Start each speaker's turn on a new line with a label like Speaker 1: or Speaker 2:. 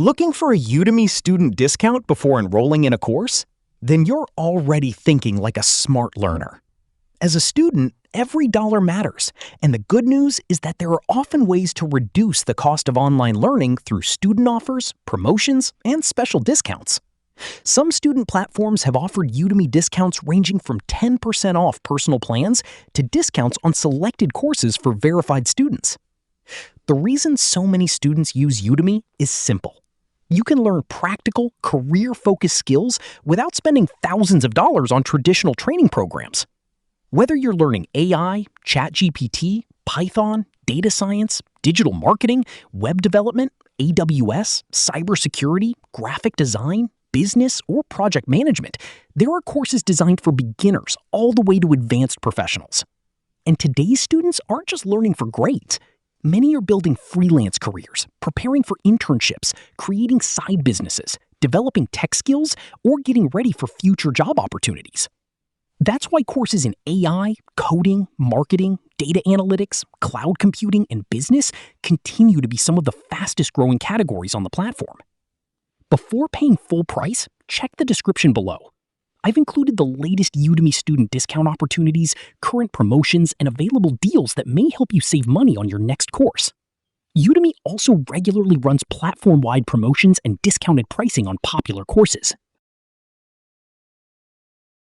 Speaker 1: Looking for a Udemy student discount before enrolling in a course? Then you're already thinking like a smart learner. As a student, every dollar matters, and the good news is that there are often ways to reduce the cost of online learning through student offers, promotions, and special discounts. Some student platforms have offered Udemy discounts ranging from 10% off personal plans to discounts on selected courses for verified students. The reason so many students use Udemy is simple. You can learn practical, career-focused skills without spending thousands of dollars on traditional training programs. Whether you're learning AI, ChatGPT, Python, data science, digital marketing, web development, AWS, cybersecurity, graphic design, business, or project management, there are courses designed for beginners all the way to advanced professionals. And today's students aren't just learning for grades. Many are building freelance careers, preparing for internships, creating side businesses, developing tech skills, or getting ready for future job opportunities. That's why courses in AI, coding, marketing, data analytics, cloud computing, and business continue to be some of the fastest growing categories on the platform. Before paying full price, check the description below. I've included the latest Udemy student discount opportunities, current promotions, and available deals that may help you save money on your next course. Udemy also regularly runs platform-wide promotions and discounted pricing on popular courses,